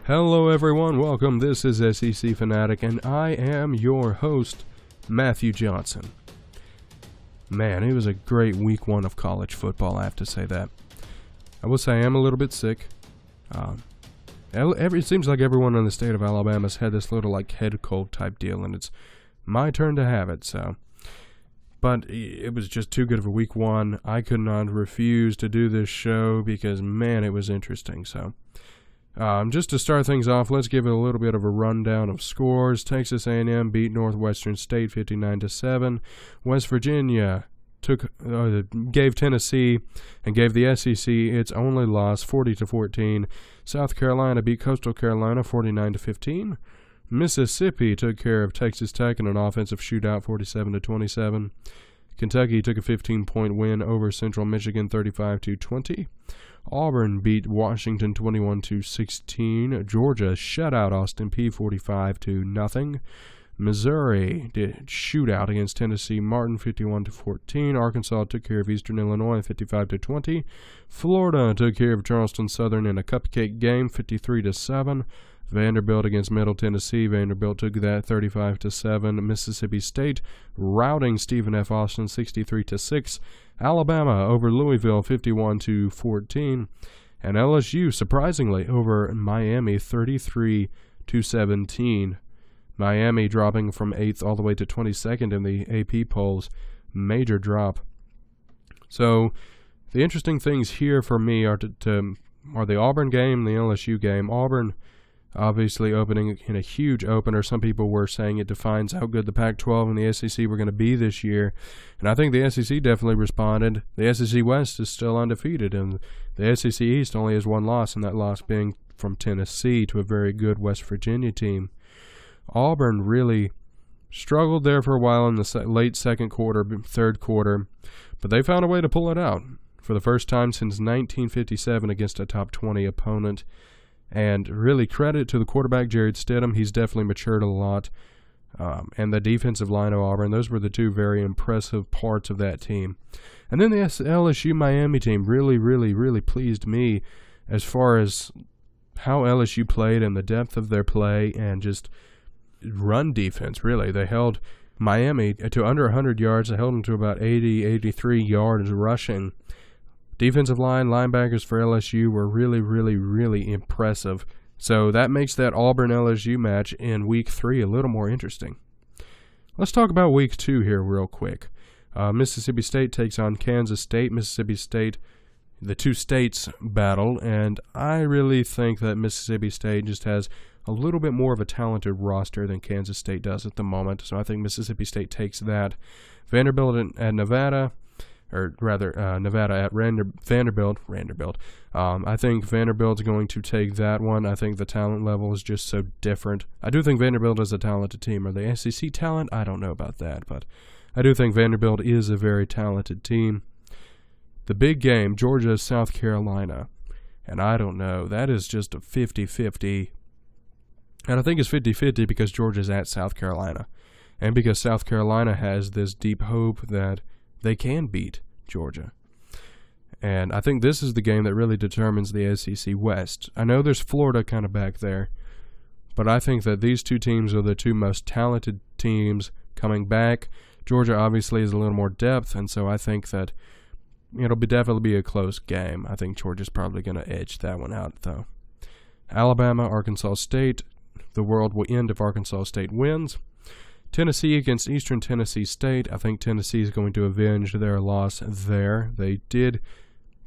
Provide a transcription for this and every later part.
Hello everyone, welcome. This is SEC Fanatic, and I am your host, Matthew Johnson. Man, it was a great week one of college football, I have to say that. I will say I am a little bit sick. It seems like everyone in the state of Alabama's had this little head cold type deal, and it's my turn to have it, so. But it was just too good of a week one. I could not refuse to do this show because, man, it was interesting, so. Just to start things off, let's give it a little bit of a rundown of scores. Texas A&M beat Northwestern State 59-7. West Virginia gave Tennessee and gave the SEC its only loss, 40-14. South Carolina beat Coastal Carolina 49-15. Mississippi took care of Texas Tech in an offensive shootout, 47-27. Kentucky took a 15-point win over Central Michigan, 35-20. Auburn beat Washington 21-16. Georgia shut out Austin Peay 45-0. Missouri did shootout against Tennessee Martin 51-14. Arkansas took care of Eastern Illinois 55-20. Florida took care of Charleston Southern in a cupcake game 53-7. Vanderbilt against Middle Tennessee. Vanderbilt took that 35-7. Mississippi State routing Stephen F. Austin 63-6. Alabama over Louisville 51-14. And LSU surprisingly over Miami 33-17. Miami dropping from 8th all the way to 22nd in the AP polls. Major drop. So the interesting things here for me are the Auburn game and the LSU game. Auburn obviously opening in a huge opener. Some people were saying it defines how good the Pac-12 and the SEC were going to be this year. And I think the SEC definitely responded. The SEC West is still undefeated, and the SEC East only has one loss, and that loss being from Tennessee to a very good West Virginia team. Auburn really struggled there for a while in the late second quarter, third quarter, but they found a way to pull it out for the first time since 1957 against a top 20 opponent. And really credit to the quarterback, Jarrett Stidham. He's definitely matured a lot. And the defensive line of Auburn, those were the two very impressive parts of that team. And then the LSU-Miami team really pleased me as far as how LSU played and the depth of their play and just run defense, really. They held Miami to under 100 yards. They held them to about 83 yards rushing. Defensive line, linebackers for LSU were really impressive. So that makes that Auburn-LSU match in Week 3 a little more interesting. Let's talk about Week 2 here real quick. Mississippi State takes on Kansas State. Mississippi State, the two states battle, and I really think that Mississippi State just has a little bit more of a talented roster than Kansas State does at the moment. So I think Mississippi State takes that. Vanderbilt at Nevada. Or rather, Nevada at Vanderbilt. I think Vanderbilt's going to take that one. I think the talent level is just so different. I do think Vanderbilt is a talented team. Are they SEC talent? I don't know about that, but I do think Vanderbilt is a very talented team. The big game, Georgia-South Carolina. And I don't know. That is just a 50-50. And I think it's 50-50 because Georgia's at South Carolina. And because South Carolina has this deep hope that they can beat Georgia. And I think this is the game that really determines the SEC West. I know there's Florida kind of back there, but I think that these two teams are the two most talented teams coming back. Georgia obviously has a little more depth, and so I think that it'll definitely be a close game. I think Georgia's probably going to edge that one out, though. Alabama, Arkansas State. The world will end if Arkansas State wins. Tennessee against Eastern Tennessee State. I think Tennessee is going to avenge their loss there. They did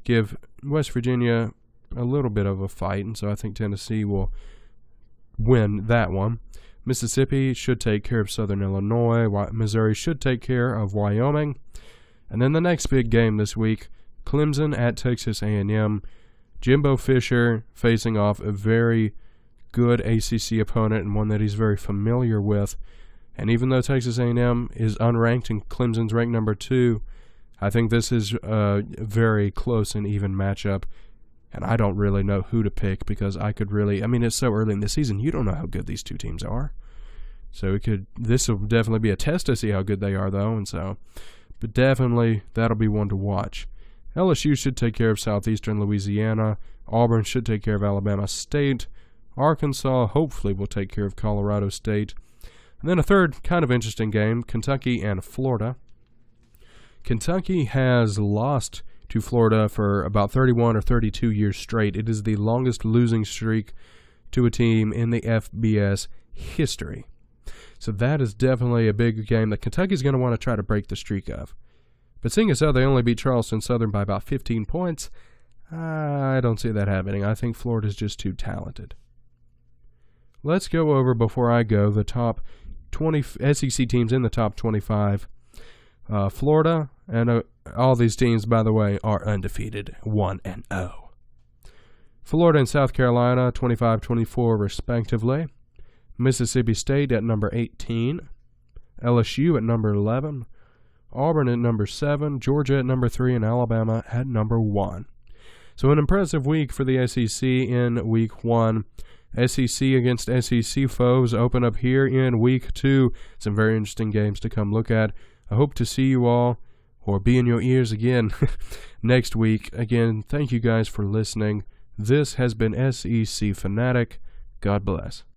give West Virginia a little bit of a fight, and so I think Tennessee will win that one. Mississippi should take care of Southern Illinois. Missouri should take care of Wyoming. And then the next big game this week, Clemson at Texas A&M. Jimbo Fisher facing off a very good ACC opponent and one that he's very familiar with. And even though Texas A&M is unranked and Clemson's ranked number 2, I think this is a very close and even matchup. And I don't really know who to pick because it's so early in the season, you don't know how good these two teams are. So this will definitely be a test to see how good they are, though. But definitely that'll be one to watch. LSU should take care of Southeastern Louisiana. Auburn should take care of Alabama State. Arkansas hopefully will take care of Colorado State. And then a third kind of interesting game, Kentucky and Florida. Kentucky has lost to Florida for about 31 or 32 years straight. It is the longest losing streak to a team in the FBS history. So that is definitely a big game that Kentucky's going to want to try to break the streak of. But seeing as how they only beat Charleston Southern by about 15 points, I don't see that happening. I think Florida's just too talented. Let's go over, before I go, the top 20 SEC teams in the top 25. Florida, and all these teams, by the way, are undefeated, 1-0. Florida and South Carolina, 25-24 respectively. Mississippi State at number 18. LSU at number 11. Auburn at number 7. Georgia at number 3. And Alabama at number 1. So an impressive week for the SEC in Week 1. SEC against SEC foes open up here in Week 2. Some very interesting games to come look at. I hope to see you all, or be in your ears again, next week. Again, thank you guys for listening. This has been SEC Fanatic. God bless.